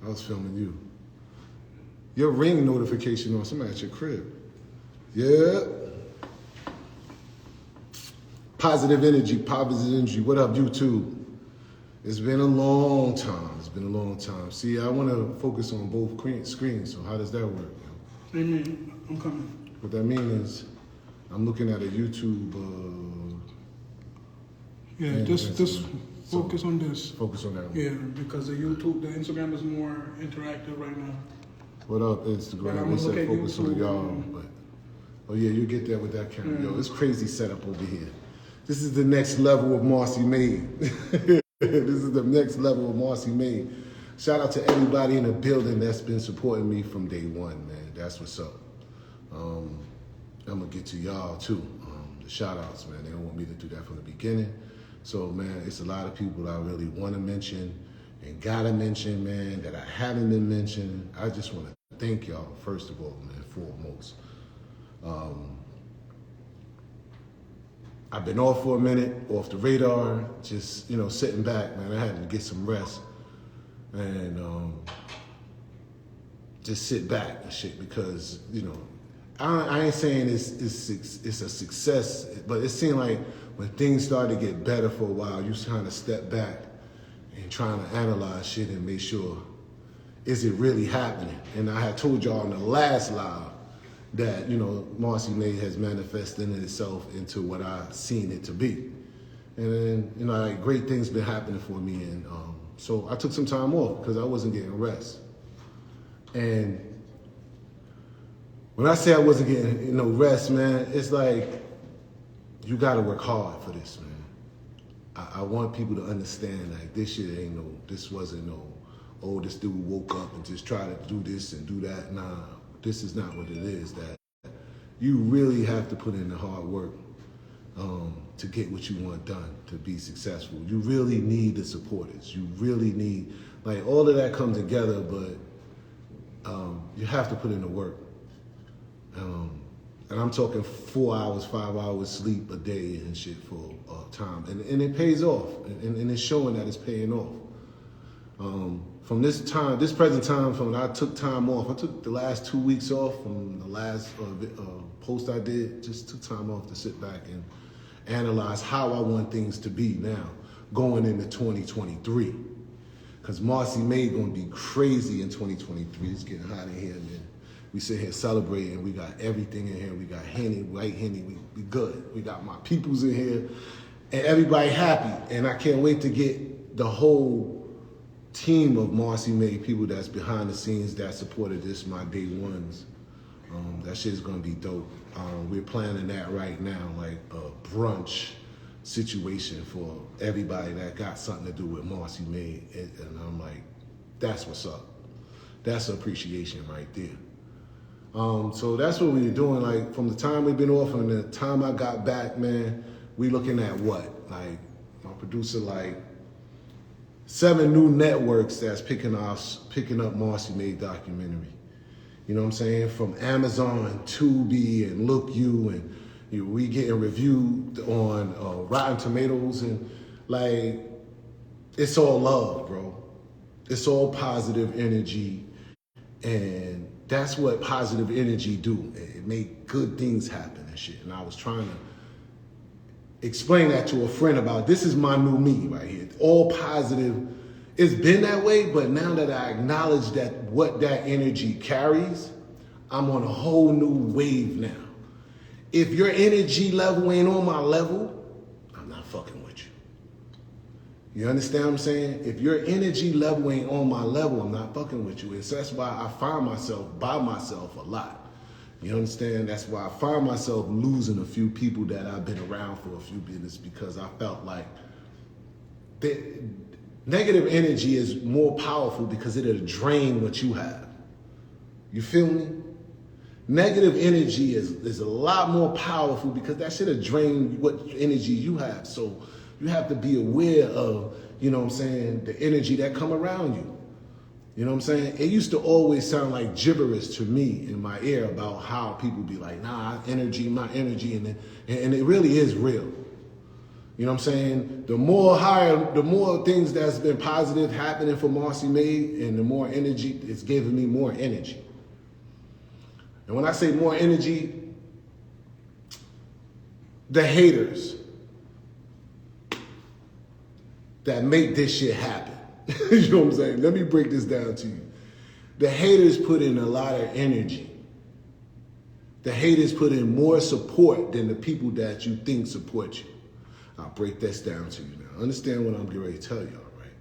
I was filming you. Your ring notification on somebody at your crib. Yeah. Positive energy. What up, YouTube? It's been a long time. See, I want to focus on both screens, so how does that work? What do you mean? I'm coming. What that means is I'm looking at a YouTube. Just focus on this. Focus on that one. Yeah, because the Instagram is more interactive right now. What up, Instagram? They said focus on y'all, but oh yeah, you get there with that camera. Yo, it's crazy setup over here. This is the next level of Marcy Made. This is the next level of Marcy Made. Shout out to everybody in the building that's been supporting me from day one, man. That's what's up. I'm gonna get to y'all too. The shout outs, man. They don't want me to do that from the beginning. So, man, it's a lot of people that I really want to mention and gotta mention, man, that I haven't been mentioning. I just want to thank y'all, first of all, man, foremost. I've been off for a minute, off the radar, just, sitting back, man. I had to get some rest and just sit back and shit because, I ain't saying it's a success, but it seemed like when things started to get better for a while, you kind of step back and trying to analyze shit and make sure, is it really happening? And I had told y'all in the last live that, Marcy May has manifested itself into what I've seen it to be. And then, great things been happening for me. And so I took some time off because I wasn't getting rest. And when I say I wasn't getting rest, man, it's like, you gotta work hard for this, man. I want people to understand, like, this shit this wasn't this dude woke up and just tried to do this and do that. Nah, this is not what it is. That you really have to put in the hard work to get what you want done, to be successful. You really need the supporters. You really need, all of that come together, but you have to put in the work. And I'm talking 4 hours, 5 hours sleep a day and shit for time. And it pays off. And it's showing that it's paying off. From this present time, from when I took time off, I took the last 2 weeks off from the last post I did, just took time off to sit back and analyze how I want things to be now, going into 2023. Because Marcy May gonna be crazy in 2023. It's getting hot in here, man. We sit here celebrating. We got everything in here. We got Henny, White Henny. We good. We got my peoples in here, and everybody happy. And I can't wait to get the whole team of Marcy May people that's behind the scenes that supported this, my day ones. That shit is gonna be dope. We're planning that right now, like a brunch situation for everybody that got something to do with Marcy May. And I'm like, that's what's up. That's appreciation right there. So that's what we were doing, from the time we've been off and the time I got back, man, we looking at what? My producer, 7 new networks that's picking up Marcy May documentary. You know what I'm saying? From Amazon, Tubi, and Look You, and we getting reviewed on Rotten Tomatoes, and it's all love, bro. It's all positive energy, and that's what positive energy do. It make good things happen and shit. And I was trying to explain that to a friend about, this is my new me right here. All positive. It's been that way, but now that I acknowledge that what that energy carries, I'm on a whole new wave now. If your energy level ain't on my level, I'm not fucking with you. You understand what I'm saying? If your energy level ain't on my level, I'm not fucking with you. And so that's why I find myself by myself a lot. You understand? That's why I find myself losing a few people that I've been around for a few minutes, because I felt like negative energy is more powerful because it'll drain what you have. You feel me? Negative energy is a lot more powerful because that shit'll drain what energy you have. So you have to be aware of, the energy that come around you. You know what I'm saying? It used to always sound like gibberish to me in my ear about how people be like, nah, my energy, and it really is real. You know what I'm saying? The more things that's been positive happening for Marcy May, and the more energy, it's giving me more energy. And when I say more energy, the haters that make this shit happen. You know what I'm saying? Let me break this down to you. The haters put in a lot of energy. The haters put in more support than the people that you think support you. I'll break this down to you now. Understand what I'm getting ready to tell y'all, right?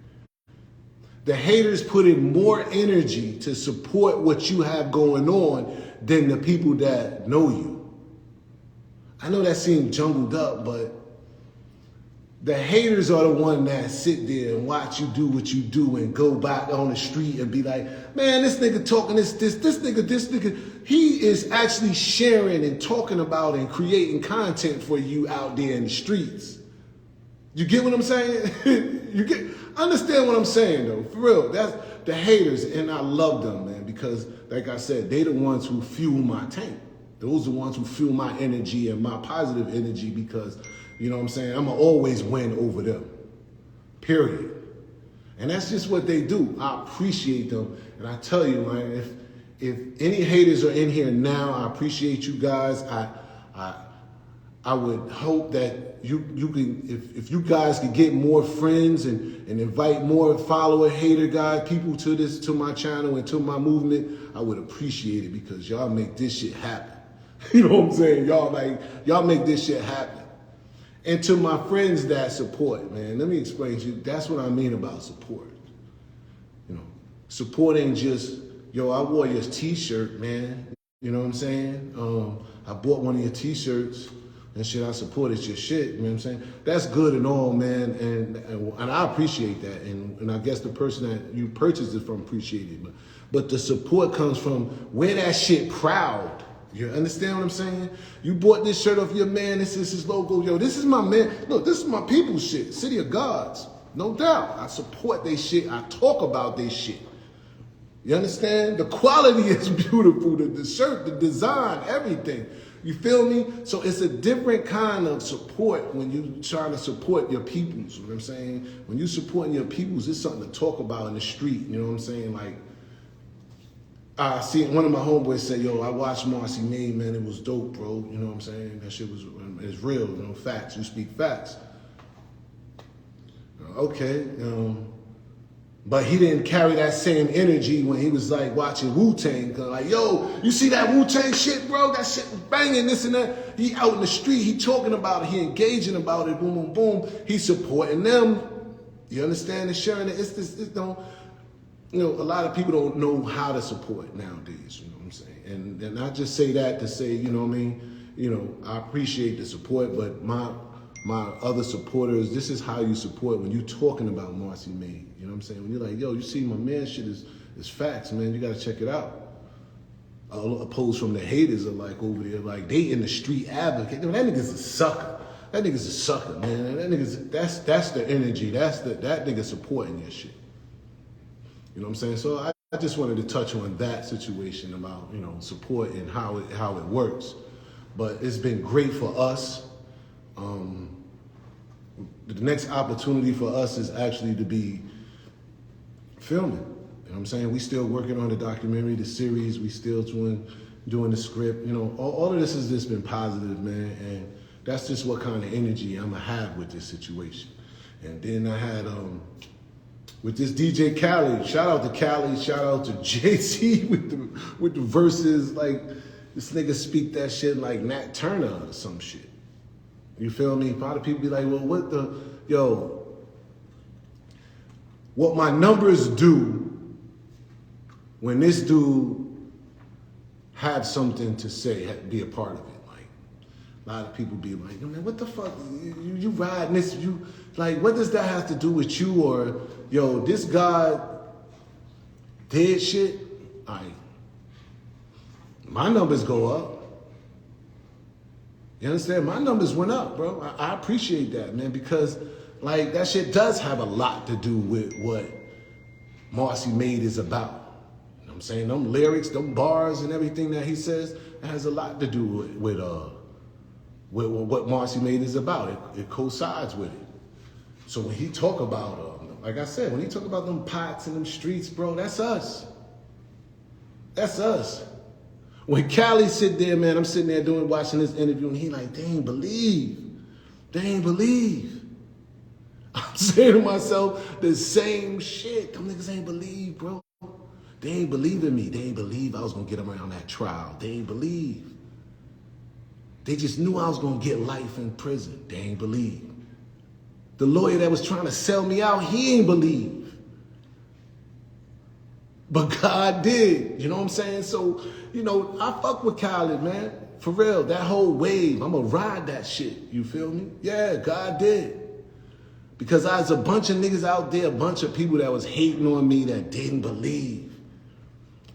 The haters put in more energy to support what you have going on than the people that know you. I know that seems jumbled up, but the haters are the one that sit there and watch you do what you do and go back on the street and be like, man, this nigga talking this nigga. He is actually sharing and talking about and creating content for you out there in the streets. You get what I'm saying? Understand what I'm saying though, for real. That's the haters, and I love them, man, because like I said, they the ones who fuel my tank. Those are the ones who fuel my energy and my positive energy, because, you know what I'm saying, I'm gonna always win over them, period. And that's just what they do. I appreciate them, and I tell you, man, if any haters are in here now, I appreciate you guys. I would hope that you can, if you guys could get more friends and invite more follower, hater guys, people to my channel and to my movement, I would appreciate it, because y'all make this shit happen. You know what I'm saying? Y'all make this shit happen. And to my friends that support, man, let me explain to you, that's what I mean about support. You know, support ain't just, yo, I wore your t-shirt, man. You know what I'm saying? I bought one of your t-shirts and shit, I supported your shit, you know what I'm saying? That's good and all, man, and I appreciate that, and I guess the person that you purchased it from appreciated it, but the support comes from wear that shit proud. You understand what I'm saying? You bought this shirt off your man, this is his logo, yo, this is my man, look, this is my people's shit, City of Gods, no doubt. I support they shit, I talk about they shit. You understand? The quality is beautiful, the shirt, the design, everything. You feel me? So it's a different kind of support when you trying to support your peoples, you know what I'm saying? When you supporting your peoples, it's something to talk about in the street, you know what I'm saying? Like, I see one of my homeboys say, yo, I watched Marcy May, man, it was dope, bro, you know what I'm saying? That shit was, it's real, you know, facts, you speak facts. Okay, but he didn't carry that same energy when he was like watching Wu-Tang. Like, yo, you see that Wu-Tang shit, bro? That shit was banging, this and that. He out in the street, he talking about it, he engaging about it, boom, boom, boom. He supporting them. You understand? And sharing it. You know, a lot of people don't know how to support nowadays, you know what I'm saying? And I just say that to say, you know what I mean? You know, I appreciate the support, but my other supporters, this is how you support when you talking about Marcy May. You know what I'm saying? When you're like, yo, you see my man shit is facts, man. You gotta check it out. Opposed from the haters are like over there, like they in the street advocate. That nigga's a sucker. That nigga's a sucker, man. That nigga's that's the energy. That nigga supporting your shit. You know what I'm saying? So I just wanted to touch on that situation about, you know, support and how it works. But it's been great for us. The next opportunity for us is actually to be filming. You know what I'm saying? We still working on the documentary, the series. We still doing the script. You know, all of this has just been positive, man. And that's just what kind of energy I'm gonna have with this situation. And then I had with this DJ Khaled. Shout out to Khaled. Shout out to JC with the verses. Like, this nigga speak that shit like Nat Turner or some shit. You feel me? A lot of people be like, well, what my numbers do when this dude have something to say, be a part of it. Like, a lot of people be like, man, what the fuck? You riding this, like, what does that have to do with you? Or, yo, this guy did shit? Like, my numbers go up. You understand? My numbers went up, bro. I appreciate that, man, because, like, that shit does have a lot to do with what Marcy Made is about. You know what I'm saying? Them lyrics, them bars and everything that he says, it has a lot to do with what Marcy Made is about. It coincides with it. So when he talk about, like I said, when he talk about them pots and them streets, bro, that's us. That's us. When Callie sit there, man, I'm sitting there watching this interview, and he like, they ain't believe. They ain't believe. I'm saying to myself the same shit. Them niggas ain't believe, bro. They ain't believe in me. They ain't believe I was gonna get around that trial. They ain't believe. They just knew I was gonna get life in prison. They ain't believe. The lawyer that was trying to sell me out, he ain't believe. But God did, you know what I'm saying? So, you know, I fuck with Khaled, man. For real, that whole wave, I'ma ride that shit, you feel me? Yeah, God did. Because I was a bunch of niggas out there, a bunch of people that was hating on me that didn't believe.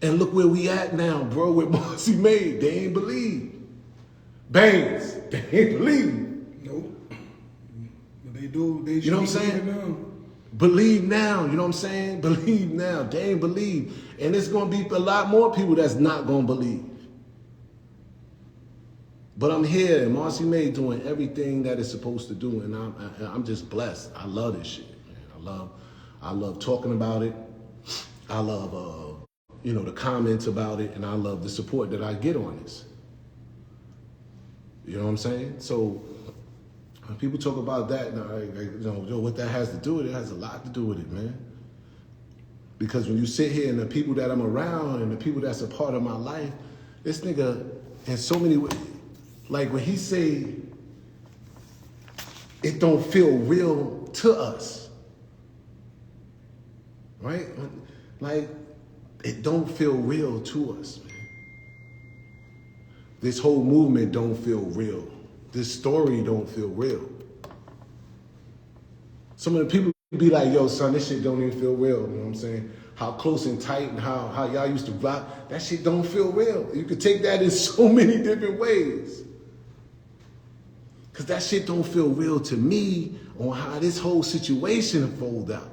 And look where we at now, bro, with Marcy Made. They ain't believe. Bangs, they ain't believe. Nope. But they do, they you know what I'm saying? Believe now, you know what I'm saying? Believe now. They ain't believe. And it's gonna be a lot more people that's not gonna believe. But I'm here, and Marcy May doing everything that it's supposed to do, and I'm just blessed. I love this shit, man. I love talking about it. I love, the comments about it, and I love the support that I get on this. You know what I'm saying? So when people talk about that, what that has to do with it, has a lot to do with it, man. Because when you sit here and the people that I'm around and the people that's a part of my life, this nigga in so many ways. Like when he say, it don't feel real to us, right? Like, it don't feel real to us, man. This whole movement don't feel real. This story don't feel real. Some of the people be like, yo, son, this shit don't even feel real, you know what I'm saying? How close and tight and how y'all used to rock, that shit don't feel real. You could take that in so many different ways. Because that shit don't feel real to me on how this whole situation unfolded out.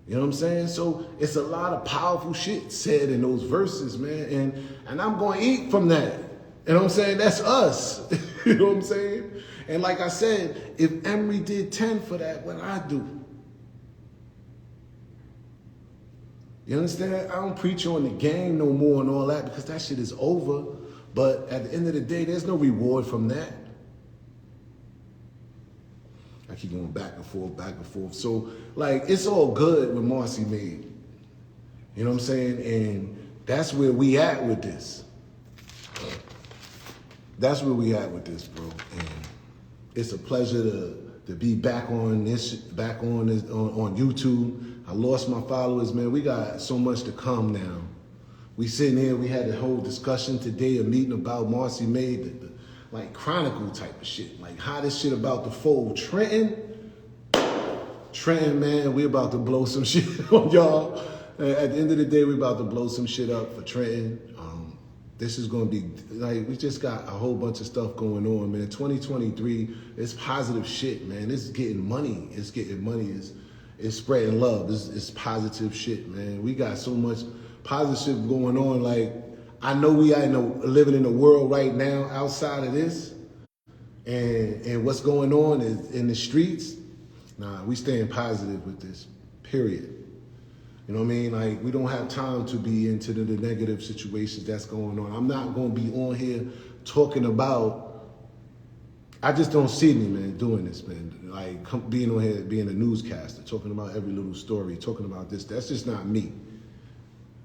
You know what I'm saying? So it's a lot of powerful shit said in those verses, man. And I'm going to eat from that. You know what I'm saying? That's us. You know what I'm saying? And like I said, if Emery did 10 for that, what I do? You understand? I don't preach on the game no more and all that because that shit is over. But at the end of the day, there's no reward from that. I keep going back and forth, back and forth. So, like, it's all good with Marcy Made. You know what I'm saying? And that's where we at with this. That's where we at with this, bro. And it's a pleasure to be back on this, on YouTube. I lost my followers, man. We got so much to come now. We sitting here, we had a whole discussion today, a meeting about Marcy Made, like chronicle type of shit. Like how this shit about to fold. Trenton, man, we about to blow some shit on y'all. At the end of the day, we about to blow some shit up for Trenton. This is gonna be, like, we just got a whole bunch of stuff going on, man. 2023, it's positive shit, man. It's getting money. It's getting money. It's spreading love. It's positive shit, man. We got so much positive shit going on. Like, I know we are living in a world right now outside of this, and what's going on is in the streets. Nah, we staying positive with this, period. You know what I mean? Like, we don't have time to be into the negative situations that's going on. I'm not going to be on here talking about, I just don't see me, man, doing this, man. Like, being on here, being a newscaster, talking about every little story, talking about this. That's just not me.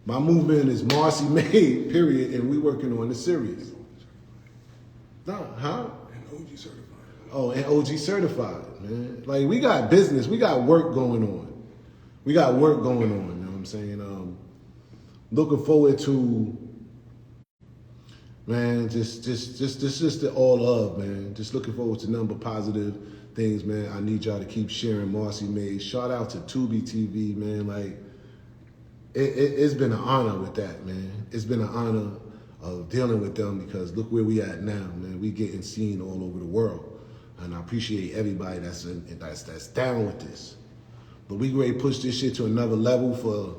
My movement is Marcy Made, period, and we working on the series. Nah, huh? And OG certified. Oh, and OG certified, man. Like, we got business, we got work going on. We got work going on, you know what I'm saying? Looking forward to, man, just the all of, man. Just looking forward to number positive things, man. I need y'all to keep sharing Marcy Made. Shout out to Tubi TV, man. Like, it's been an honor with that, man. It's been an honor of dealing with them because look where we at now, man. We getting seen all over the world. And I appreciate everybody that's down with this. But we ready to push this shit to another level for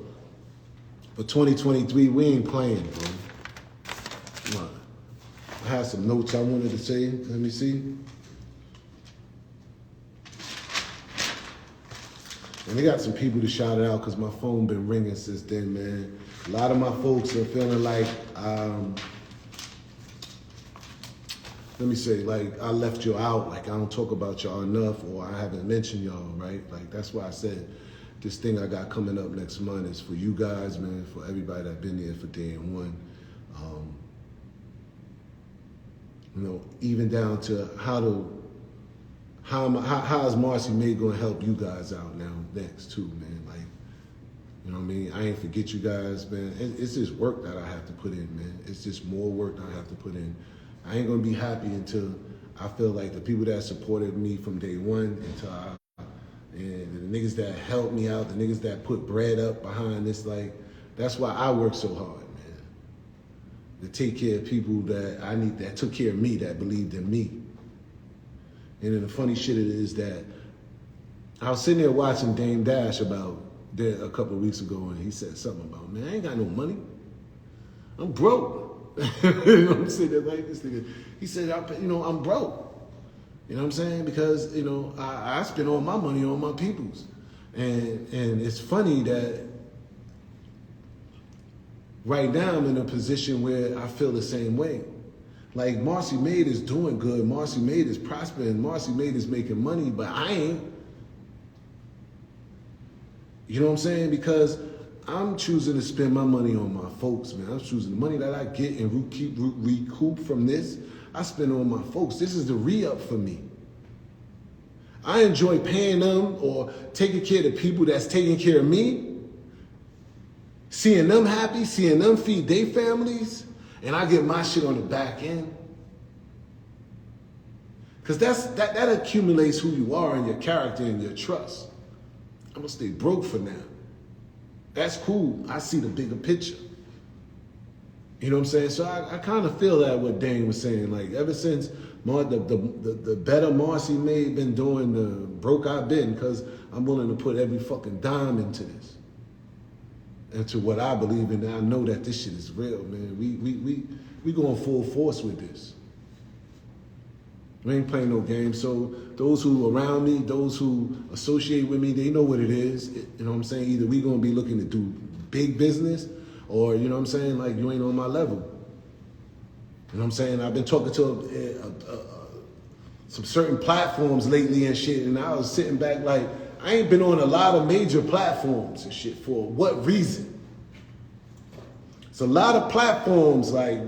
2023. We ain't playing, bro. I had some notes I wanted to say. Let me see. And they got some people to shout it out because my phone been ringing since then, man. A lot of my folks are feeling like, let me say, like I left you out, like I don't talk about y'all enough, or I haven't mentioned y'all, right? Like that's why I said this thing I got coming up next month is for you guys, man, for everybody that been there for day one. You know, even down to how is Marcy May gonna help you guys out now next too, man? Like, you know what I mean? I ain't forget you guys, man. It's just work that I have to put in, man. It's just more work that I have to put in. I ain't gonna be happy until I feel like the people that supported me from day one and the niggas that helped me out, the niggas that put bread up behind this, like, that's why I work so hard, man. To take care of people that I need, that took care of me, that believed in me. And then the funny shit is that I was sitting there watching Dame Dash about there a couple of weeks ago, and he said something about, man, I ain't got no money. I'm broke. You know, I'm sitting there like this nigga. He said, I'm broke. You know what I'm saying? Because, you know, I spend all my money on my peoples. And it's funny that right now I'm in a position where I feel the same way. Like Marcy Maid is doing good, Marcy Maid is prospering, Marcy Maid is making money, but I ain't. You know what I'm saying? Because I'm choosing to spend my money on my folks, man. I'm choosing the money that I get and recoup from this, I spend on my folks. This is the re-up for me. I enjoy paying them or taking care of the people that's taking care of me, seeing them happy, seeing them feed their families, and I get my shit on the back end. Because that accumulates who you are and your character and your trust. I'm gonna stay broke for now. That's cool. I see the bigger picture. You know what I'm saying? So I kind of feel that what Dane was saying. Like ever since the better Marcy May been doing, the broke I've been, because I'm willing to put every fucking dime into this. Into what I believe in. And I know that this shit is real, man. We going full force with this. We ain't playing no games. So those who around me, those who associate with me, they know what it is. You know what I'm saying? Either we gonna be looking to do big business, or you know what I'm saying, like you ain't on my level. You know what I'm saying? I've been talking to some certain platforms lately and shit, and I was sitting back like, I ain't been on a lot of major platforms and shit. For what reason? It's a lot of platforms. Like,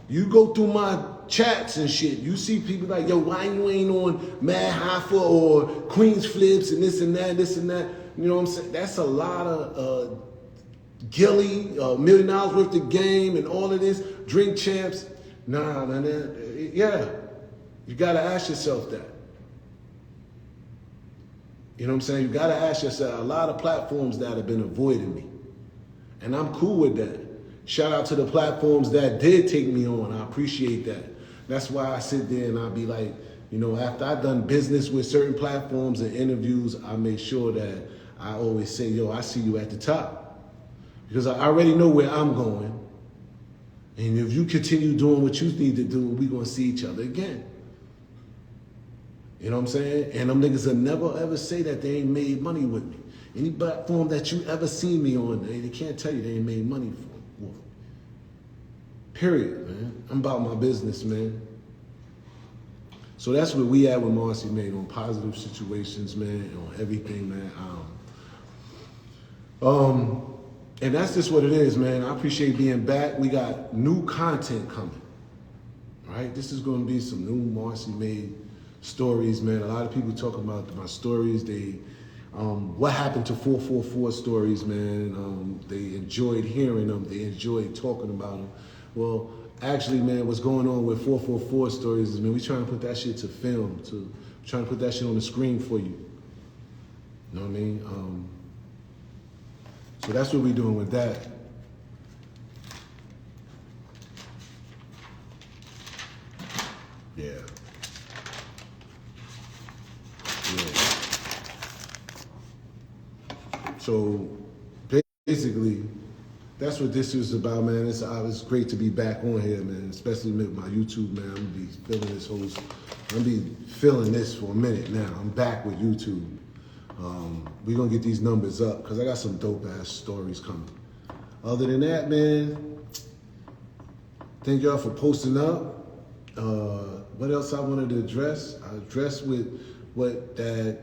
you go through my chats and shit, you see people like, yo, why you ain't on Mad Hoffa or Queens Flips and this and that, this and that. You know what I'm saying? That's a lot of Gilly, $1 million worth of game and all of this, Drink Champs. Nah, yeah. You gotta ask yourself that. You know what I'm saying? You gotta ask yourself, a lot of platforms that have been avoiding me. And I'm cool with that. Shout out to the platforms that did take me on. I appreciate that. That's why I sit there and I be like, you know, after I've done business with certain platforms and interviews, I make sure that I always say, yo, I see you at the top. Because I already know where I'm going. And if you continue doing what you need to do, we're going to see each other again. You know what I'm saying? And them niggas will never ever say that they ain't made money with me. Any platform that you ever seen me on, they can't tell you they ain't made money for. Period, man. I'm about my business, man. So that's where we at with Marcy May, on positive situations, man, and on everything, man. And that's just what it is, man. I appreciate being back. We got new content coming, right? This is going to be some new Marcy May stories, man. A lot of people talk about my stories. They, what happened to 444 stories, man. They enjoyed hearing them. They enjoyed talking about them. Well, actually, man, what's going on with 444 stories is, man, we trying to put that shit to film, trying to put that shit on the screen for you. You know what I mean? So that's what we're doing with that. Yeah. So basically, that's what this is about, man. It's great to be back on here, man. Especially with my YouTube, man. I'm gonna be feeling this whole. I'm gonna be feeling this for a minute now. I'm back with YouTube. We're gonna get these numbers up because I got some dope ass stories coming. Other than that, man, thank y'all for posting up. What else I wanted to address? I addressed with what that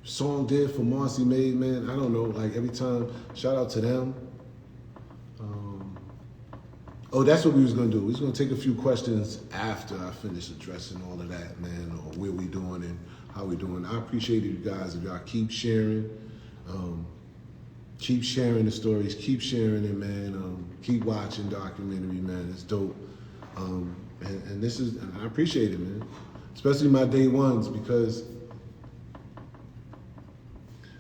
song did for Marcy Maid, man. I don't know, like every time, shout out to them. Oh, that's what we was gonna do. We was gonna take a few questions after I finish addressing all of that, man, or where we doing and how we doing. I appreciate you guys if y'all keep sharing. Keep sharing the stories, keep sharing it, man. Keep watching documentary, man. It's dope. And this is, and I appreciate it, man. Especially my day ones, because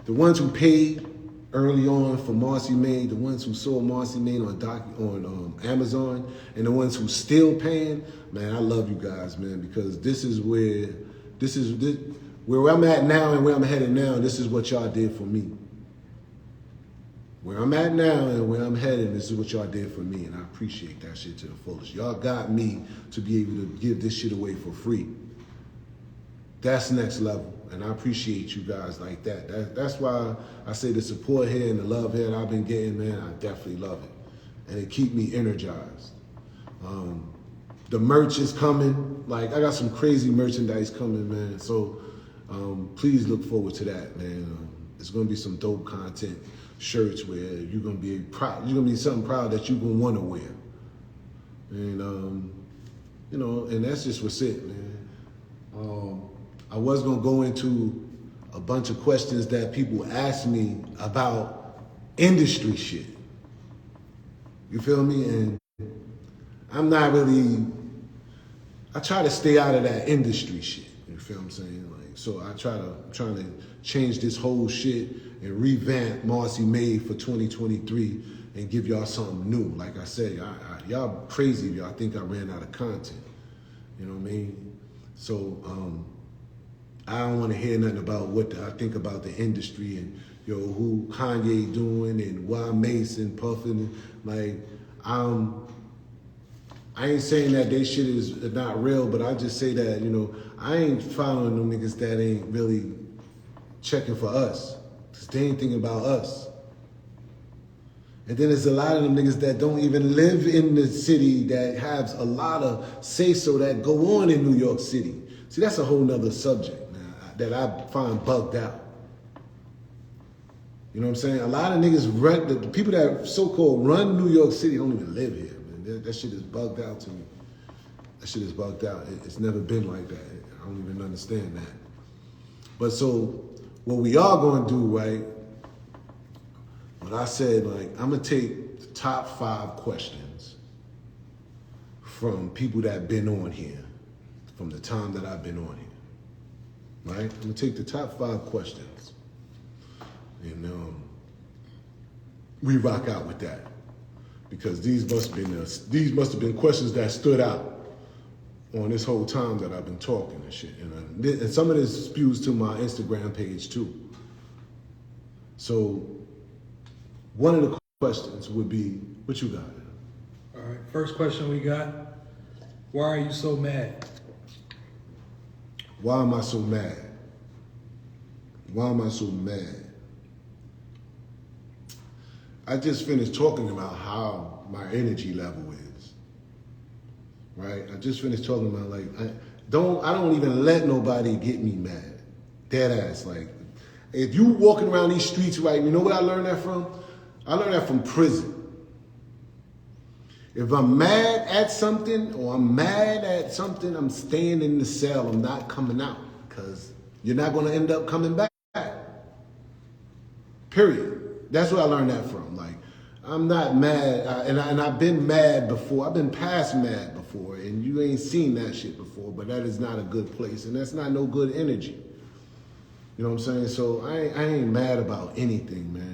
the ones who paid early on for Marcy Maid, the ones who saw Marcy Maid on Amazon, and the ones who still paying, man, I love you guys, man, because this is where I'm at now and where I'm headed now. This is what y'all did for me. Where I'm at now and where I'm headed, this is what y'all did for me, and I appreciate that shit to the fullest. Y'all got me to be able to give this shit away for free. That's next level, and I appreciate you guys like that. That's why I say the support here and the love here that I've been getting, man, I definitely love it. And it keep me energized. The merch is coming. Like, I got some crazy merchandise coming, man, so please look forward to that, man. It's gonna be some dope content. Shirts where you're gonna be proud. You're gonna be something proud that you're gonna want to wear, and you know, and that's just what's it, man. I was gonna go into a bunch of questions that people ask me about industry shit. You feel me? And I'm not really. I try to stay out of that industry shit. You feel what I'm saying? Like, so I'm trying to change this whole shit and revamp Marcy Maid for 2023 and give y'all something new. Like I said, y'all crazy if y'all think I ran out of content. You know what I mean? So I don't want to hear nothing about what I think about the industry and who Kanye doing and why Mason puffing. Like I ain't saying that they shit is not real, but I just say that I ain't following them niggas that ain't really checking for us. Cause they ain't thinking about us. And then there's a lot of them niggas that don't even live in the city that has a lot of say-so that go on in New York City. See, that's a whole nother subject, man, that I find bugged out. You know what I'm saying? A lot of niggas the people that so-called run New York City don't even live here, man. That shit is bugged out to me. That shit is bugged out. It's never been like that. I don't even understand that. But so, what we are gonna do, right? What I said, like, I'm gonna take the top 5 questions from people that been on here, from the time that I've been on here, right? I'm gonna take the top 5 questions, and we rock out with that, because these must have been questions that stood out on this whole time that I've been talking and shit. And some of this spews to my Instagram page too. So one of the questions would be, what you got? All right, first question we got, why are you so mad? Why am I so mad? Why am I so mad? I just finished talking about how my energy level is. Right? I just finished talking about, like, I don't even let nobody get me mad. Dead ass. Like, if you walking around these streets, right, you know where I learned that from? I learned that from prison. If I'm mad at something or I'm mad at something, I'm staying in the cell. I'm not coming out, because you're not going to end up coming back. Period. That's where I learned that from. Like, I'm not mad, and I've been mad before. I've been past mad before, and you ain't seen that shit before, but that is not a good place, and that's not no good energy. You know what I'm saying? So I ain't mad about anything, man.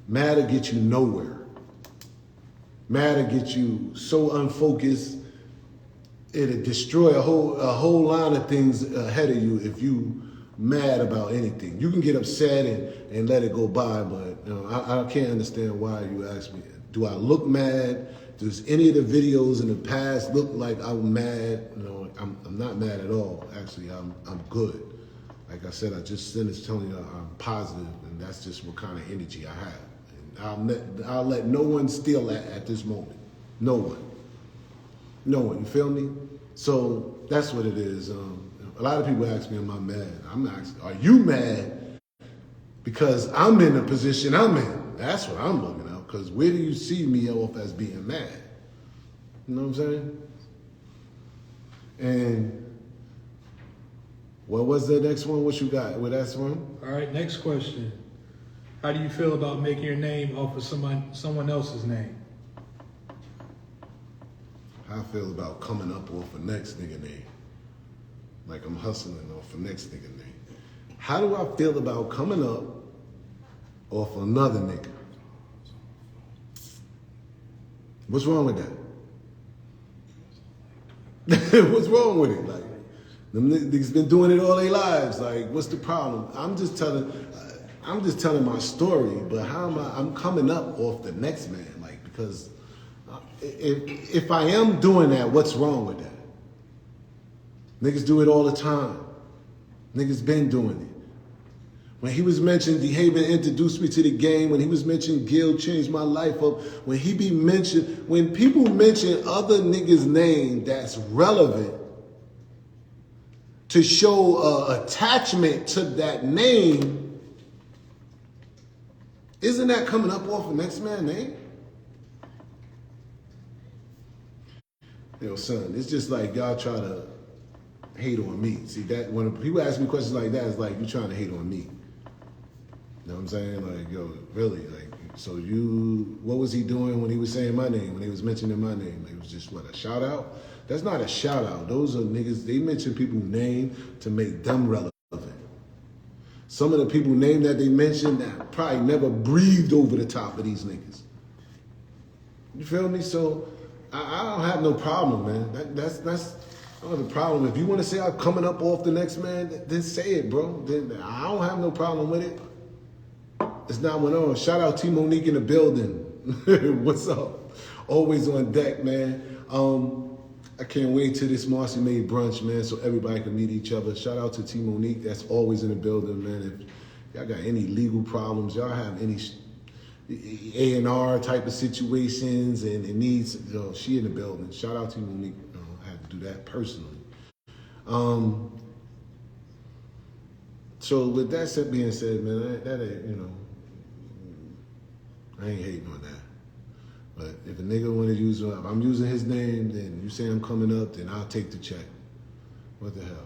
Mad to get you nowhere. Mad to get you so unfocused, it'll destroy a whole line of things ahead of you if you mad about anything. You can get upset and let it go by, but you know, I can't understand why you ask me. Do I look mad? Does any of the videos in the past look like I'm mad? You know, I'm not mad at all. Actually, I'm good. Like I said, I just finished telling you I'm positive, and that's just what kind of energy I have. And I'll let no one steal that at this moment. No one. No one. You feel me? So that's what it is. A lot of people ask me, am I mad? I'm asking, are you mad? Because I'm in the position I'm in. That's what I'm looking at. Because where do you see me off as being mad? You know what I'm saying? And what was the next one? What you got with that one? All right, next question. How do you feel about making your name off of someone else's name? How I feel about coming up off a next nigga name. Like I'm hustling off a next nigga name. How do I feel about coming up off another nigga? What's wrong with that? What's wrong with it? Like, them niggas been doing it all their lives. Like, what's the problem? I'm just telling my story, but how am I'm coming up off the next man? Like, because if I am doing that, what's wrong with that? Niggas do it all the time. Niggas been doing it. When he was mentioned, Dehaven introduced me to the game. When he was mentioned, Gil changed my life up. When people mention other niggas' name that's relevant to show attachment to that name, isn't that coming up off the next man's name? Yo, son, it's just like y'all try to hate on me. See, that when people ask me questions like that, it's like you trying to hate on me. You know what I'm saying? Like, yo, really? Like, so what was he doing when he was saying my name, when he was mentioning my name? It was just, what, a shout out? That's not a shout out. Those are niggas, they mention people's name to make them relevant. Some of the people name that they mentioned that probably never breathed over the top of these niggas. You feel me? So I don't have no problem, man. That's I don't have a problem. If you want to say I'm coming up off the next man, then say it, bro. Then I don't have no problem with it. It's not one on. Shout out T Monique in the building. What's up? Always on deck, man. I can't wait till this Marcy made brunch, man, so everybody can meet each other. Shout out to T Monique. That's always in the building, man. If y'all got any legal problems, y'all have any A&R type of situations and needs, you know, she in the building. Shout out to Monique. I had to do that personally. So with that being said, man, that ain't, you know, I ain't hating on that. But if a nigga want to use, if I'm using his name, then you say I'm coming up, then I'll take the check. What the hell?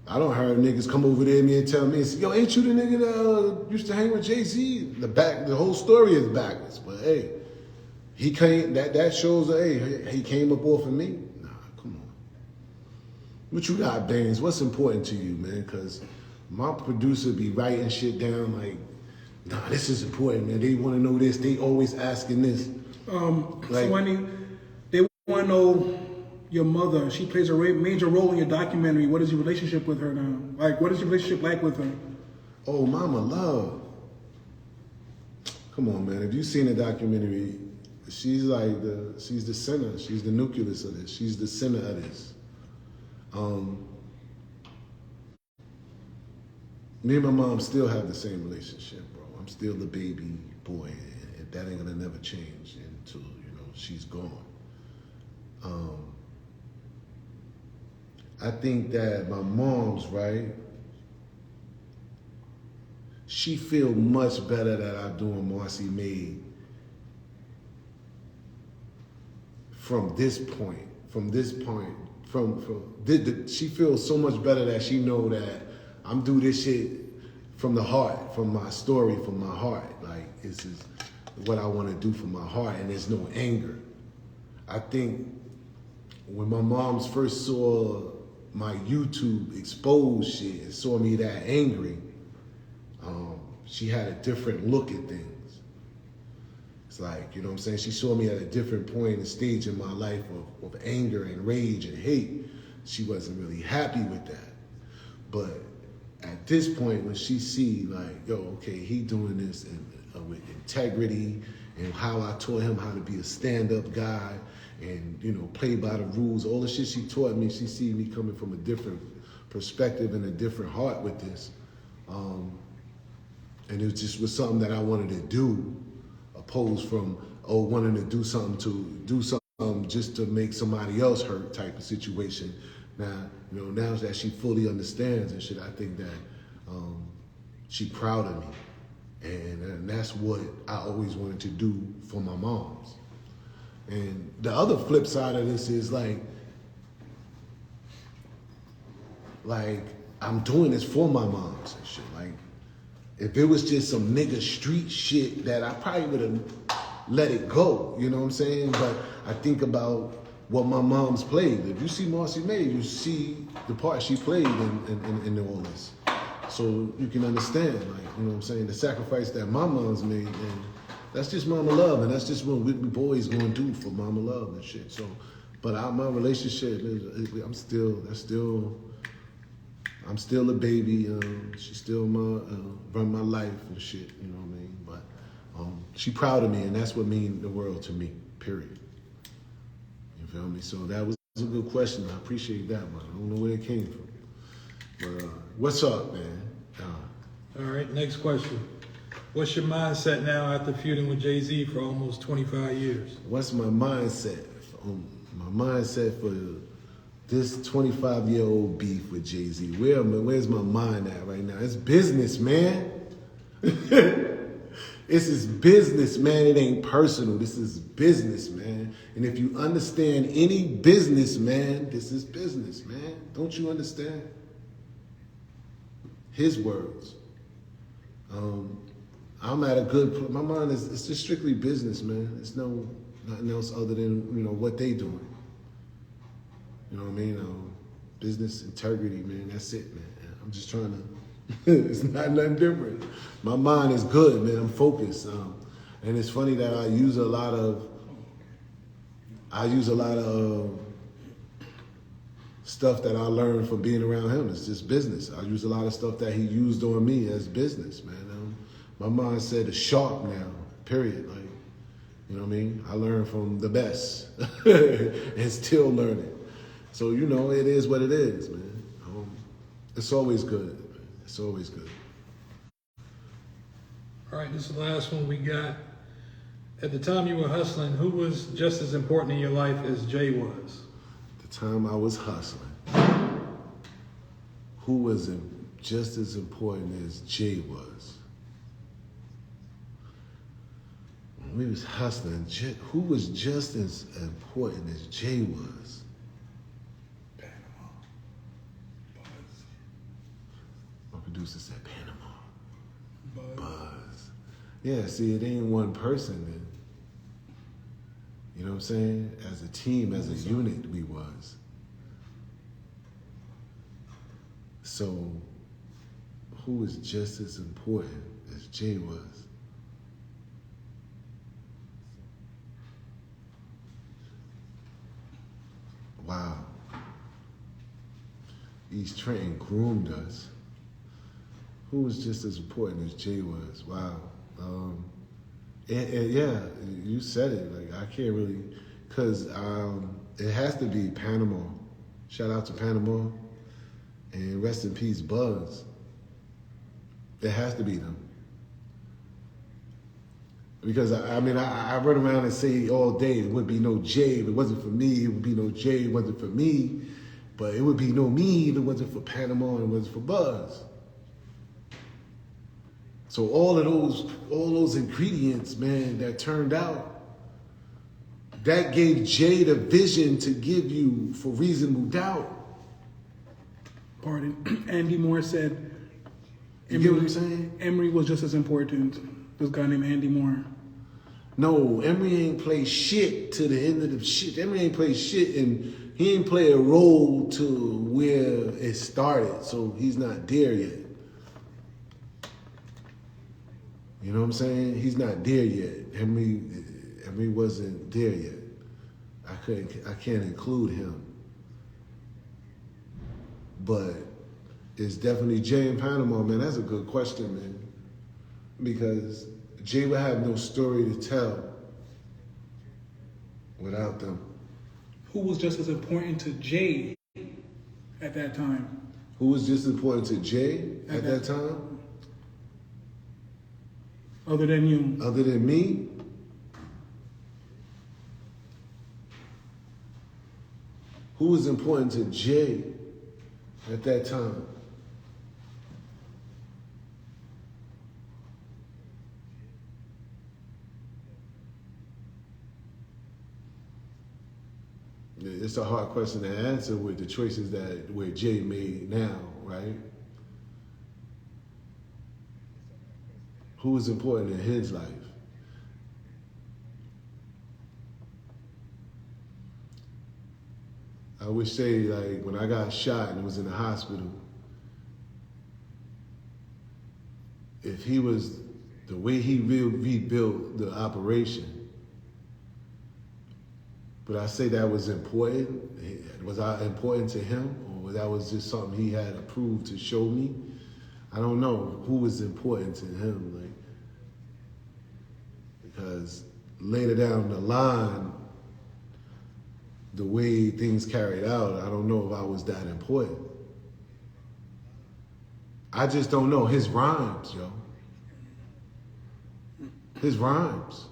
I don't hear niggas come over there to me and tell me, yo, ain't you the nigga that used to hang with Jay-Z? The whole story is backwards. But hey, he came, that shows that, hey, he came up off of me. Nah, come on. What you got, Baines? What's important to you, man? Because my producer be writing shit down like, nah, this is important, man. They want to know this. They always asking this. They want to know your mother. She plays a major role in your documentary. What is your relationship with her now? Like, what is your relationship like with her? Oh, Mama Love. Come on, man. If you've seen the documentary, she's the center. She's the nucleus of this. She's the center of this. Me and my mom still have the same relationship, bro. I'm still the baby boy, and that ain't gonna never change until, you know, she's gone. I think that my mom's right. She feel much better that I'm doing Marcy Made from this point. She feels so much better that she know that I'm do this shit from the heart, from my story, from my heart. Like, this is what I want to do from my heart, and there's no anger. I think when my moms first saw my YouTube exposed shit and saw me that angry, she had a different look at things. It's like, you know what I'm saying? She saw me at a different point and stage in my life of anger and rage and hate. She wasn't really happy with that. But at this point, when she see like, yo, okay, he doing this with integrity and how I taught him how to be a stand-up guy and, you know, play by the rules, all the shit she taught me, she see me coming from a different perspective and a different heart with this. And it just was something that I wanted to do, opposed from, wanting to do something just to make somebody else hurt type of situation. Now, you know, now that she fully understands and shit, I think that she proud of me. And that's what I always wanted to do for my moms. And the other flip side of this is like I'm doing this for my moms and shit. Like, if it was just some nigga street shit, that I probably would have let it go, you know what I'm saying? But I think about what my mom's played. If you see Marcy May, you see the part she played in all this. So you can understand, like, you know what I'm saying, the sacrifice that my mom's made, and that's just mama love, and that's just what we boys gonna do for mama love and shit. So, but my relationship, I'm still a baby. She still run my life and shit. You know what I mean? But she proud of me, and that's what means the world to me. Period. You feel me? So that was a good question. I appreciate that one. I don't know where it came from. But what's up, man? All right, next question. What's your mindset now after feuding with Jay-Z for almost 25 years? What's my mindset? My mindset for this 25-year-old beef with Jay-Z. Where's my mind at right now? It's business, man. This is business, man. It ain't personal. This is business, man. And if you understand any business, man, this is business, man. Don't you understand? His words. I'm at a good, my mind is, it's just strictly business, man. It's nothing else other than, you know, what they doing. You know what I mean? Business integrity, man. That's it, man. I'm just trying to, it's not nothing different. My mind is good, man. I'm focused. And it's funny that I use a lot of stuff that I learned from being around him. It's just business. I use a lot of stuff that he used on me as business, man. My mindset is sharp now, period. Like, you know what I mean? I learned from the best and still learning. So, you know, it is what it is, man. It's always good. It's always good. All right, this is the last one we got. At the time you were hustling, who was just as important in your life as Jay was? The time I was hustling, who was just as important as Jay was? When we was hustling, who was just as important as Jay was? Panama. Buzz. My producer said Panama. Buzz. Yeah, see, it ain't one person then. You know what I'm saying? As a team, as a unit, we was. So, who was just as important as Jay was? Wow. East Trenton groomed us. Who was just as important as Jay was? Wow. And yeah, you said it. Like, I can't really, because it has to be Panama. Shout out to Panama. And rest in peace, Buzz. It has to be them. Because, I mean, I run around and say all day, it would be no Jay if it wasn't for me. It would be no Jay if it wasn't for me. But it would be no me if it wasn't for Panama and it wasn't for Buzz. So all those ingredients, man, that turned out, that gave Jay the vision to give you For Reasonable Doubt. Pardon. Andy Moore said, You get what I'm saying? Emery was just as important. This guy named Andy Moore. No, Emery ain't play shit to the end of the shit. Emery ain't play shit, and he ain't play a role to where it started, so he's not there yet. You know what I'm saying? He's not there yet. Emery wasn't there yet. I can't include him. But is definitely Jay in Panama, man. That's a good question, man. Because Jay would have no story to tell without them. Who was just as important to Jay at that time? Who was just important to Jay at that time? Other than you? Other than me? Who was important to Jay at that time? It's a hard question to answer with the choices where Jay made now, right? Who is important in his life? I would say, like, when I got shot and was in the hospital, if he was, the way he rebuilt the operation, but I say that was important. Was I important to him, or that was just something he had approved to show me? I don't know who was important to him, like, because later down the line, the way things carried out, I don't know if I was that important. I just don't know. His rhymes, yo. His rhymes.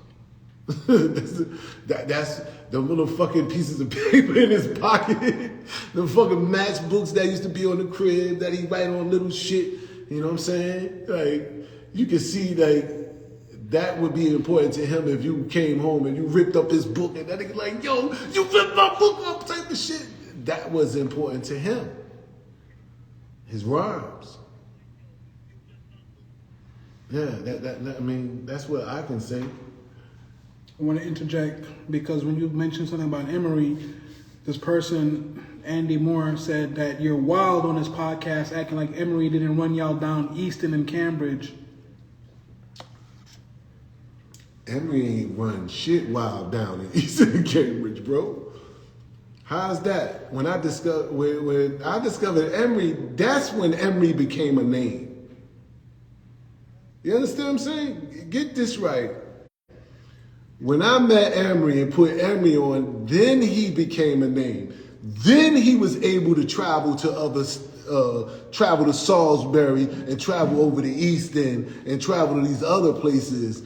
That's the little fucking pieces of paper in his pocket, the fucking matchbooks that used to be on the crib that he write on little shit. You know what I'm saying? Like, you can see, like, that would be important to him if you came home and you ripped up his book and that nigga like, yo, you ripped my book up type of shit. That was important to him. His rhymes. Yeah, I mean, that's what I can say. I want to interject because when you mentioned something about Emory, this person, Andy Moore, said that you're wild on this podcast acting like Emory didn't run y'all down Easton and Cambridge. Emory ain't run shit wild down in Easton and Cambridge, bro. How's that? When I discovered Emory, that's when Emory became a name. You understand what I'm saying? Get this right. When I met Emory and put Emory on, then he became a name. Then he was able to travel to Salisbury and travel over to East End and travel to these other places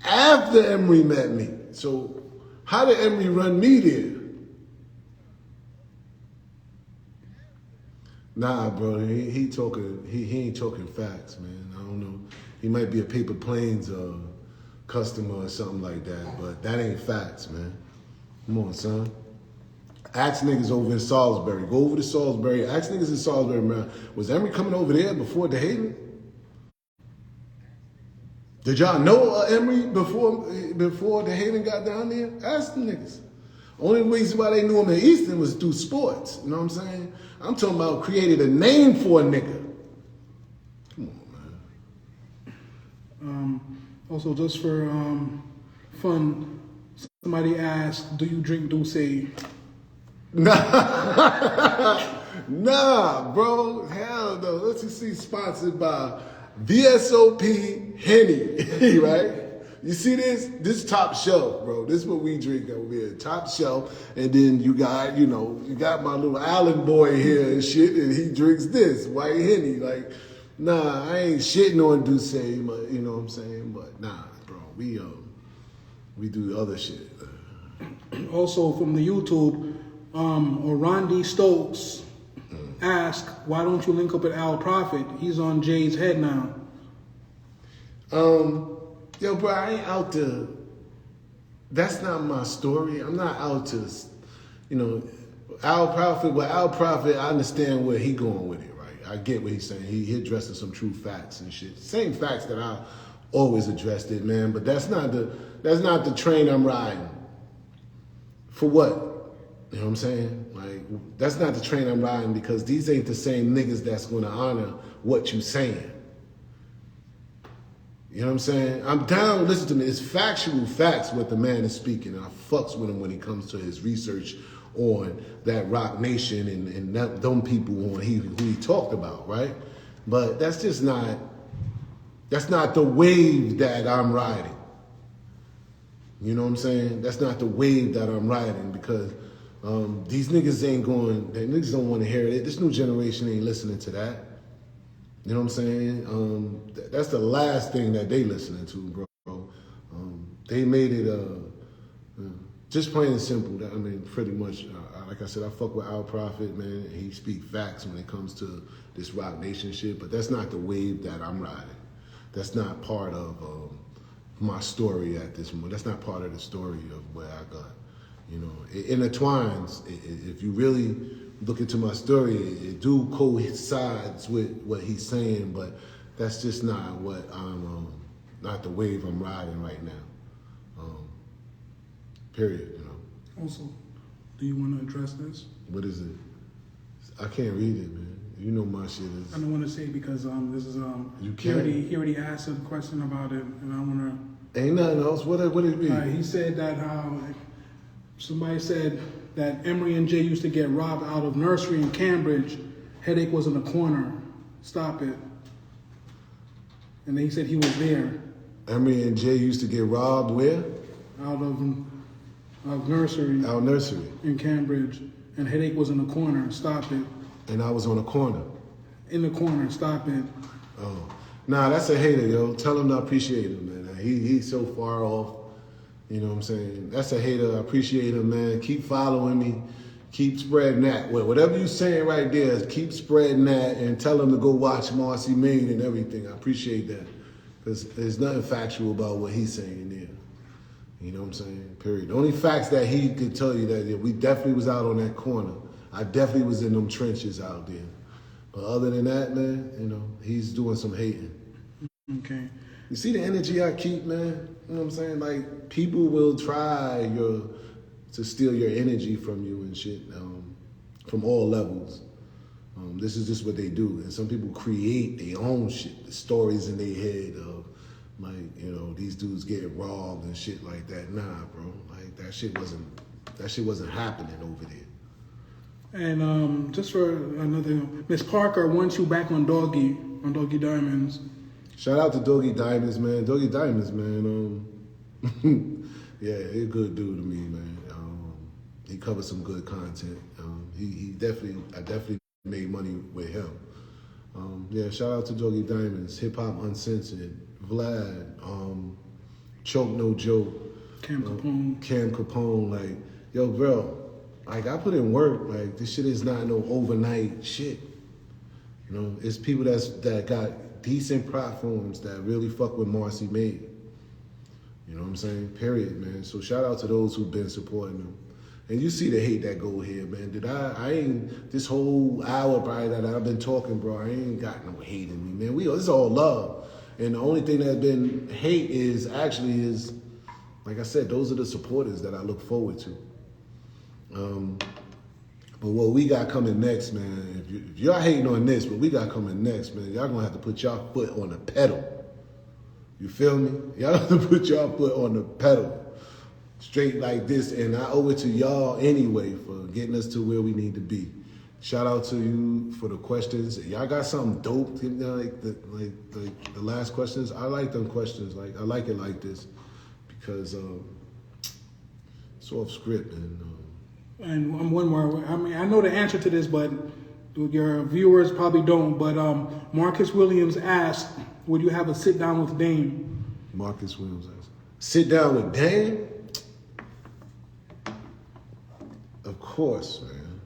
after Emory met me. So how did Emory run me there? Nah, bro, he ain't talking facts, man. I don't know. He might be a Paper Planes customer or something like that, but that ain't facts, man. Come on, son. Ask niggas over in Salisbury. Go over to Salisbury. Ask niggas in Salisbury, man. Was Emory coming over there before Dehaven? Did y'all know Emory before Dehaven got down there? Ask the niggas. Only reason why they knew him in Easton was through sports. You know what I'm saying? I'm talking about created a name for a nigga. Come on, man. Also, just for fun, somebody asked, do you drink Douce? Nah, bro. Hell no. Let's see, sponsored by VSOP Henny, right? You see this? This top shelf, bro. This is what we drink over here. Top shelf. And then you got my little Allen boy here and shit, and he drinks this, white Henny. Like, nah, I ain't shitting on Douce, but you know what I'm saying? But nah, bro, we do other shit. Also from the YouTube, Orandi Stokes asked, why don't you link up with Al Prophet? He's on Jay's head now. Yo, bro, I ain't out to. That's not my story. I'm not out to, Al Prophet. Well, Al Prophet, I understand where he going with it, right? I get what he's saying. He addressing some true facts and shit. Same facts that I always addressed it, man. But that's not the train I'm riding. For what? You know what I'm saying? Like, that's not the train I'm riding because these ain't the same niggas that's gonna honor what you saying. You know what I'm saying? I'm down, listen to me, it's factual facts what the man is speaking, and I fucks with him when it comes to his research on that Rock Nation and them people on who he talked about, right? But that's not the wave that I'm riding. You know what I'm saying? That's not the wave that I'm riding because these niggas niggas don't want to hear it. This new generation ain't listening to that. You know what I'm saying? That's the last thing that they listening to, bro. They made it just plain and simple. I mean, pretty much, like I said, I fuck with Al Prophet, man. He speak facts when it comes to this Rock Nation shit, but that's not the wave that I'm riding. That's not part of my story at this moment. That's not part of the story of where I got. You know, it intertwines. If you really look into my story, it do coincides with what he's saying, but that's just not what not the wave I'm riding right now. Period. You know. Also, do you want to address this? What is it? I can't read it, man. You know my shit is. I don't want to say it because this is You can't. He already asked a question about it, and I want to. Ain't nothing else. What did it be? He said that somebody said that Emery and Jay used to get robbed out of nursery in Cambridge. Headache was in the corner. Stop it. And then he said he was there. Emery and Jay used to get robbed where? Out of nursery. Our nursery. In Cambridge. And Headache was in the corner. Stop it. And I was on the corner. In the corner. Stop it. Oh. Nah, that's a hater, yo. Tell him I appreciate him, man. He's so far off. You know what I'm saying? That's a hater. I appreciate him, man. Keep following me. Keep spreading that. Whatever you're saying right there, keep spreading that and tell him to go watch Marcy Maid and everything. I appreciate that. Because there's nothing factual about what he's saying there. You know what I'm saying? Period. The only facts that he could tell you that we definitely was out on that corner. I definitely was in them trenches out there. But other than that, man, you know, he's doing some hating. Okay. You see the energy I keep, man? You know what I'm saying? Like, people will try to steal your energy from you and shit, from all levels. This is just what they do. And some people create their own shit, the stories in their head of, like, you know, these dudes get robbed and shit like that. Nah, bro. Like, that shit wasn't happening over there. And just for another, Miss Parker wants you back on Doggy Diamonds. Shout out to Doggy Diamonds, man. Doggy Diamonds, man. Yeah, he's a good dude to me, man. He covers some good content. I definitely made money with him. Yeah, shout out to Doggy Diamonds, Hip Hop Uncensored, Vlad, Choke No Joke, Cam Capone. Like, yo, bro, like, I put in work. Like, this shit is not no overnight shit. You know, it's people that got decent platforms that really fuck with Marcy Maid. You know what I'm saying? Period, man. So shout out to those who've been supporting them. And you see the hate that go here, man. I ain't, this whole hour probably that I've been talking, bro, I ain't got no hate in me, man. This is all love. And the only thing that's been hate is, like I said, those are the supporters that I look forward to. But what we got coming next, man, if y'all hating on this, what we got coming next, man, y'all gonna have to put y'all foot on the pedal. You feel me? Y'all have to put y'all foot on the pedal. Straight like this, and I owe it to y'all anyway for getting us to where we need to be. Shout out to you for the questions. Y'all got something dope, you know, like the last questions. I like them questions. Like, I like it like this because it's off script And one more. I mean, I know the answer to this, but your viewers probably don't. But Marcus Williams asked, "Would you have a sit down with Dame?" Marcus Williams asked, "Sit down with Dame?" Of course, man.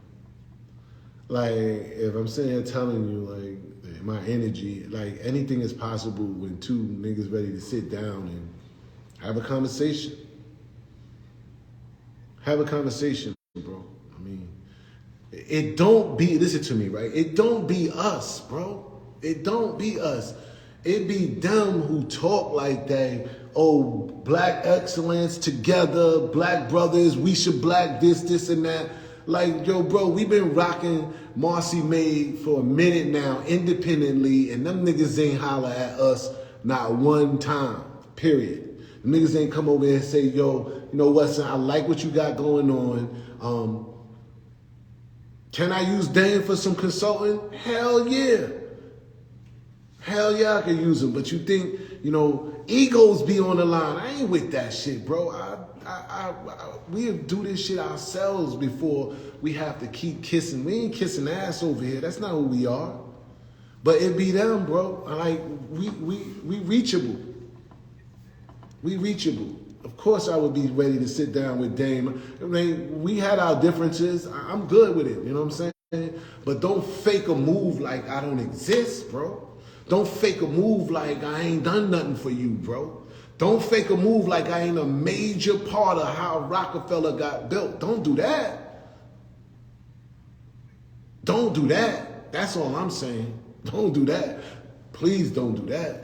Like, if I'm sitting here telling you, like, my energy, like, anything is possible when two niggas ready to sit down and have a conversation. Have a conversation, bro. I mean, it don't be, listen to me, right? It don't be us, bro. It don't be us. It be them who talk like that. Oh, black excellence together, black brothers, we should black this and that. Like, yo, bro, we been rocking Marcy Maid for a minute now, independently, and them niggas ain't holler at us not one time, period. The niggas ain't come over here and say, yo, you know what, son, I like what you got going on. Can I use Dame for some consulting? Hell yeah. Hell yeah, I can use him. But you think, egos be on the line. I ain't with that shit, bro. We do this shit ourselves before we have to keep kissing. We ain't kissing ass over here. That's not who we are. But it be them, bro. Like, we reachable. We reachable. Of course I would be ready to sit down with Dame. I mean, we had our differences. I'm good with it, you know what I'm saying? But don't fake a move like I don't exist, bro. Don't fake a move like I ain't done nothing for you, bro. Don't fake a move like I ain't a major part of how Rockefeller got built. Don't do that. Don't do that. That's all I'm saying. Don't do that. Please don't do that.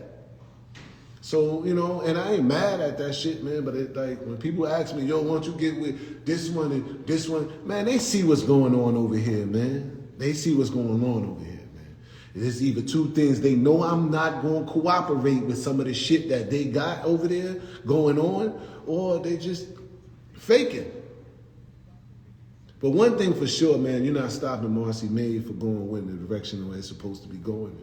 So, and I ain't mad at that shit, man, but it, like, when people ask me, yo, why don't you get with this one and this one? Man, they see what's going on over here, man. They see what's going on over here. There's either two things. They know I'm not going to cooperate with some of the shit that they got over there going on, or they just faking. But one thing for sure, man, you're not stopping Marcy May for going in the direction where it's supposed to be going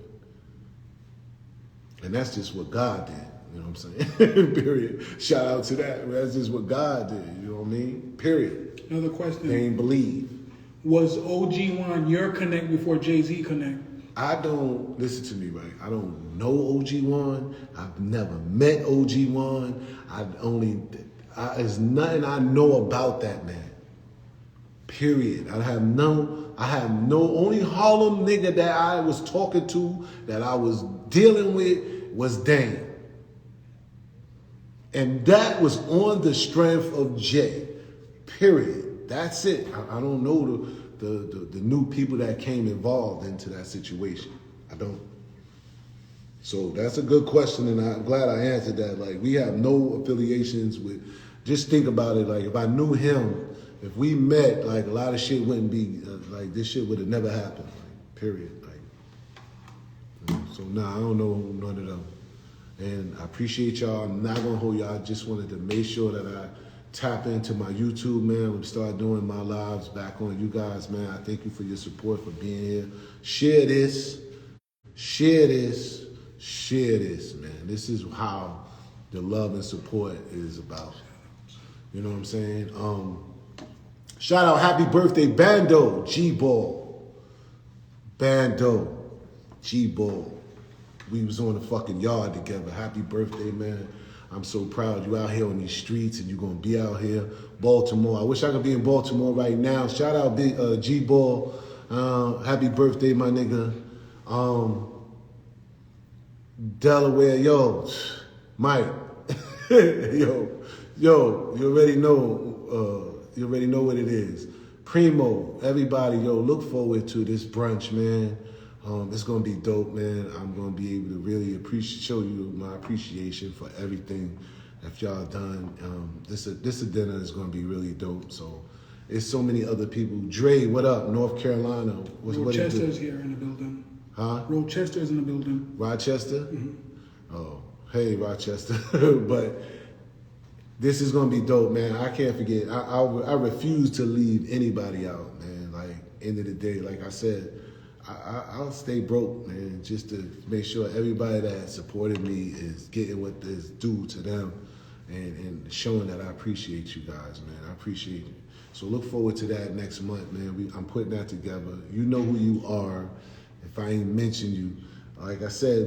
in. And that's just what God did. You know what I'm saying? Period. Shout out to that. That's just what God did. You know what I mean? Period. Another question. They ain't believe. Was OG1 your connect before Jay-Z connect? I don't, listen to me, right? I don't know OG1. I've never met OG1. There's nothing I know about that man. Period. I have no, only Harlem nigga that I was talking to, that I was dealing with, was Dame. And that was on the strength of Jay. Period. That's it. I don't know the new people that came involved into that situation. I don't. So that's a good question, and I'm glad I answered that. Like, we have no affiliations with, just think about it, like, if I knew him, if we met, like, a lot of shit wouldn't be, like, this shit would have never happened, like, period. Like, so nah, I don't know none of them. And I appreciate y'all. I'm not gonna hold y'all. I just wanted to make sure that I tap into my YouTube, man. We start doing my lives back on you guys, man. I thank you for your support, for being here. Share this, share this, share this, man. This is how the love and support is about. You know what I'm saying? Shout out, happy birthday, Bando, G-Ball. Bando, G-Ball. We was on the fucking yard together. Happy birthday, man. I'm so proud you out here on these streets and you're going to be out here. Baltimore. I wish I could be in Baltimore right now. Shout out Big G-Ball. Happy birthday, my nigga. Delaware, yo. Mike. yo, you already know. You already know what it is. Primo, everybody, yo, look forward to this brunch, man. It's gonna be dope, man. I'm gonna be able to really show you my appreciation for everything that y'all done. This dinner is gonna be really dope. So, it's so many other people. Dre, what up? North Carolina. Rochester's here in the building. Huh? Rochester's in the building. Rochester? Mm-hmm. Oh, hey, Rochester. But this is gonna be dope, man. I can't forget. I refuse to leave anybody out, man. Like, end of the day, like I said, I'll stay broke, man, just to make sure everybody that supported me is getting what is due to them, and showing that I appreciate you guys, man. I appreciate you. So look forward to that next month, man. I'm putting that together. You know who you are. If I ain't mentioned you, like I said,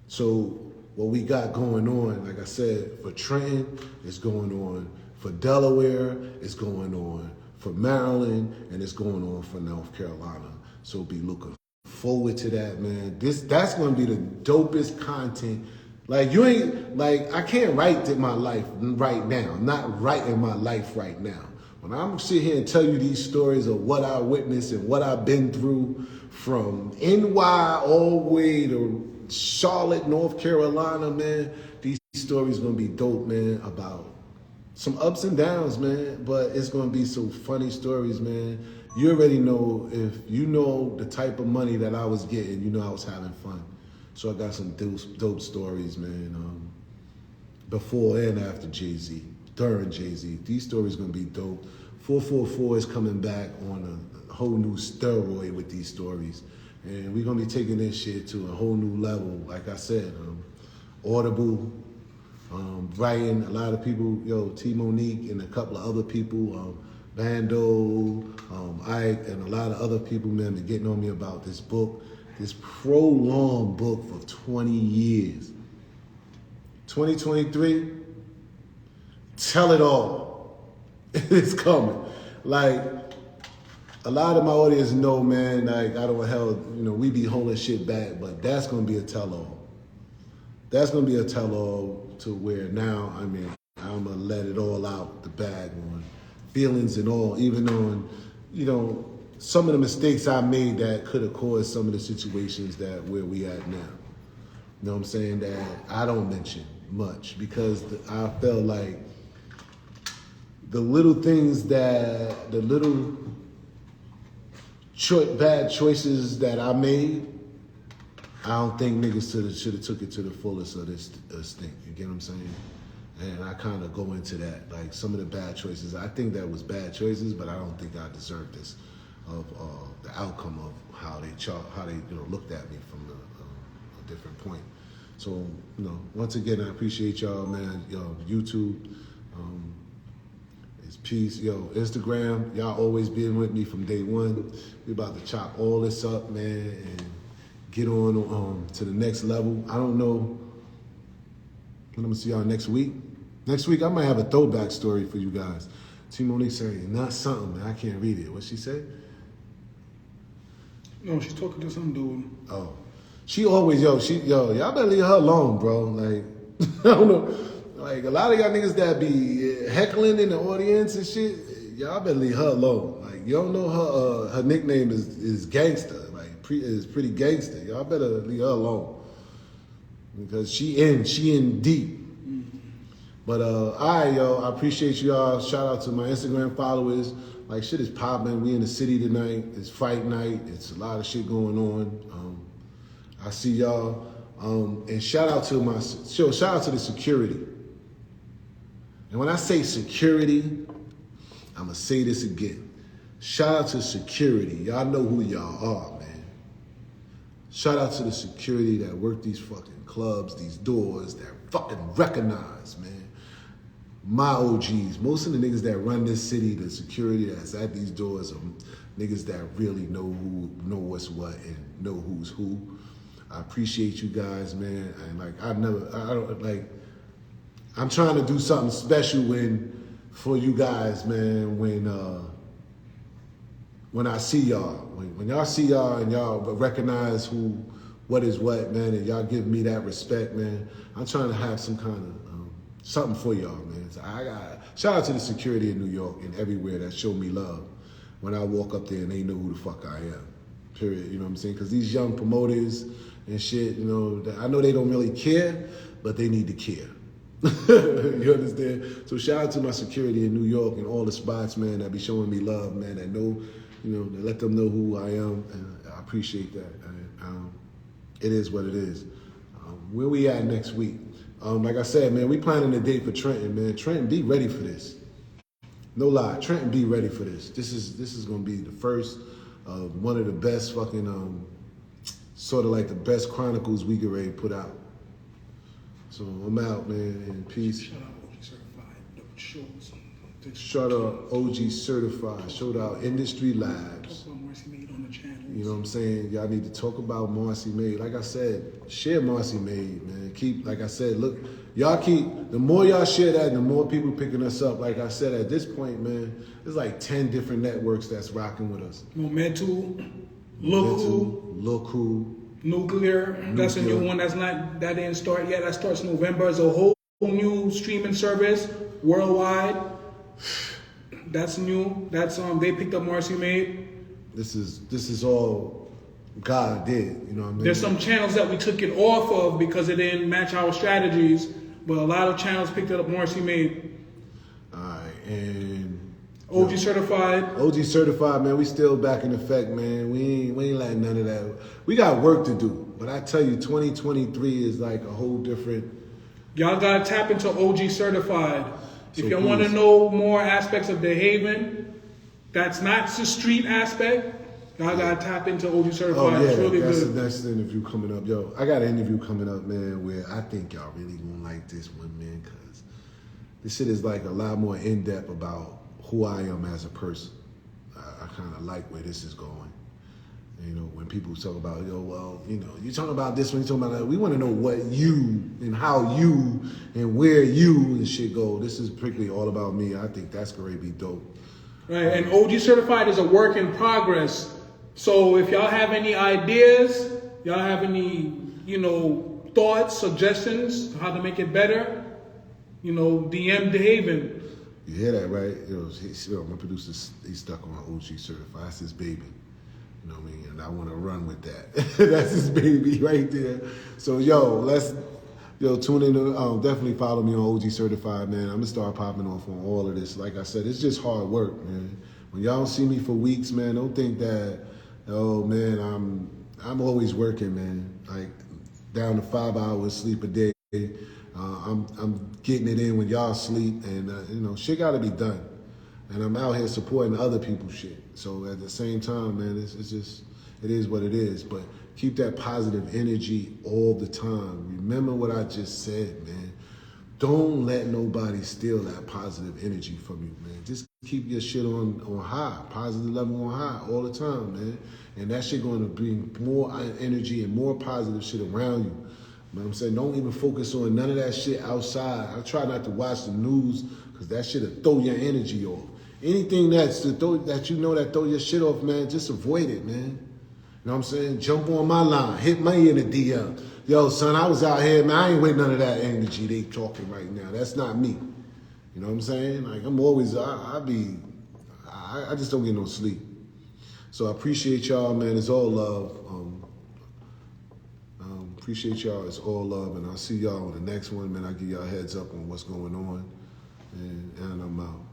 so what we got going on, like I said, for Trenton, it's going on. For Delaware, it's going on. For Maryland, and it's going on for North Carolina. So be looking forward to that, man. That's gonna be the dopest content. Like, I can't write my life right now. I'm not writing my life right now. When I'm sit here and tell you these stories of what I witnessed and what I've been through, from NY all the way to Charlotte, North Carolina, man, these stories gonna be dope, man, about some ups and downs, man, but it's gonna be some funny stories, man. You already know, if you know the type of money that I was getting, you know I was having fun. So I got some dope stories, man, before and after Jay-Z, during Jay-Z. These stories gonna be dope. 444 is coming back on a whole new steroid with these stories. And we're going to be taking this shit to a whole new level. Like I said, Audible, writing, a lot of people, T Monique and a couple of other people, Bando, Ike, and a lot of other people, man, been getting on me about this book, this prolonged book for 20 years. 2023, tell it all. It's coming. Like, a lot of my audience know, man, like, I don't hell, we be holding shit back, but that's going to be a tell-all. That's going to be a tell-all to where now, I'm going to let it all out the bag on feelings and all, even on, some of the mistakes I made that could have caused some of the situations that where we at now. You know what I'm saying? That I don't mention much because I felt like the little things the little bad choices that I made, I don't think niggas should have took it to the fullest of this thing. You get what I'm saying? And I kind of go into that, like some of the bad choices. I think that was bad choices, but I don't think I deserved this of the outcome of how they looked at me from a different point. So once again, I appreciate y'all, man. YouTube, it's peace. Instagram, y'all always been with me from day one. We about to chop all this up, man, and get on to the next level. I don't know. I'm gonna see y'all next week. Next week, I might have a throwback story for you guys. T Monique said, not something, man. I can't read it. What she said? No, she's talking to some dude. Oh. She always, y'all better leave her alone, bro. Like, I don't know. Like, a lot of y'all niggas that be heckling in the audience and shit, y'all better leave her alone. Like, you don't know her nickname is gangster. Like, is pretty gangster. Y'all better leave her alone. Because she in deep. But all right, I appreciate y'all. Shout out to my Instagram followers. Like, shit is popping. We in the city tonight. It's fight night. It's a lot of shit going on. I see y'all. And shout out to the security. And when I say security, I'm gonna say this again. Shout out to security. Y'all know who y'all are, man. Shout out to the security that work these fucking clubs, these doors, that fucking recognize, man. My OGs, most of the niggas that run this city, the security that's at these doors are niggas that really know what's what and know who's who. I appreciate you guys, man. And I'm trying to do something special for you guys, man, when I see y'all. When y'all see y'all and y'all recognize what is what, man, and y'all give me that respect, man, I'm trying to have some kind of something for y'all, man. So shout out to the security in New York and everywhere that show me love when I walk up there and they know who the fuck I am. Period. You know what I'm saying? Because these young promoters and shit, I know they don't really care, but they need to care. You understand? So shout out to my security in New York and all the spots, man, that be showing me love, man, that know, that let them know who I am, and I appreciate that. And, it is what it is. Where we at next week? Like I said, man, we planning a date for Trenton, man. Trenton, be ready for this. No lie, Trenton, be ready for this. This is gonna be the first of one of the best fucking sort of like the best chronicles we get ready to put out. So I'm out, man, and peace. Shout out OG Certified. Shows. Shout out OG Certified. Shout out Industry Labs. Talk about Marcy Made on the channel. You know what I'm saying? Y'all need to talk about Marcy Made. Like I said, share Marcy Made, man. Like I said, look, the more y'all share that, the more people picking us up. Like I said, at this point, man, there's like 10 different networks that's rocking with us. Momentu, Loku, Nuclear. That's a new one. That didn't start yet. That starts November. It's a whole new streaming service worldwide. That's new. That's they picked up Marcy Made. This is all God did. You know what I mean? There's some channels that we took it off of because it didn't match our strategies, but a lot of channels picked it up Marcy Made. All right, and OG Certified. OG Certified, man. We still back in effect, man. We ain't letting none of that. We got work to do, but I tell you, 2023 is like a whole different. Y'all gotta tap into OG Certified. So if you want to know more aspects of Dehaven, that's not the street aspect, y'all gotta tap into OG Certified. Oh yeah, It's really that's good. the next interview coming up. Yo, I got an interview coming up, man, where I think y'all really gonna like this one, man, because this shit is like a lot more in depth about who I am as a person. I kind of like where this is going. You know, when people talk about, yo, well, you know, you talking about this one, you talking about that. We want to know what you and how you and where you and shit go. This is particularly all about me. I think that's going to be dope. Right, and OG Certified is a work in progress. So if y'all have any ideas, y'all have any, thoughts, suggestions, how to make it better, DM Dehaven. You hear that, right? My producer, he's stuck on OG Certified. That's his baby. You know what I mean? And I want to run with that. That's his baby right there. So, tune in. Definitely follow me on OG Certified, man. I'm going to start popping off on all of this. Like I said, it's just hard work, man. When y'all don't see me for weeks, man, don't think that, oh, man, I'm always working, man. Like, down to 5 hours sleep a day. I'm getting it in when y'all sleep, and, shit got to be done. And I'm out here supporting other people's shit. So at the same time, man, it's just, it is what it is. But keep that positive energy all the time. Remember what I just said, man. Don't let nobody steal that positive energy from you, man. Just keep your shit on high, positive level on high all the time, man. And that shit going to bring more energy and more positive shit around you. You know what I'm saying? Don't even focus on none of that shit outside. I try not to watch the news because that shit'll throw your energy off. Anything that throw your shit off, man, just avoid it, man. You know what I'm saying? Jump on my line, hit me in the DM. Yo, son, I was out here, man. I ain't with none of that energy they talking right now. That's not me. You know what I'm saying? Like, I'm always, I just don't get no sleep. So I appreciate y'all, man. It's all love. Appreciate y'all. It's all love. And I'll see y'all on the next one, man. I'll give y'all a heads up on what's going on. And I'm out.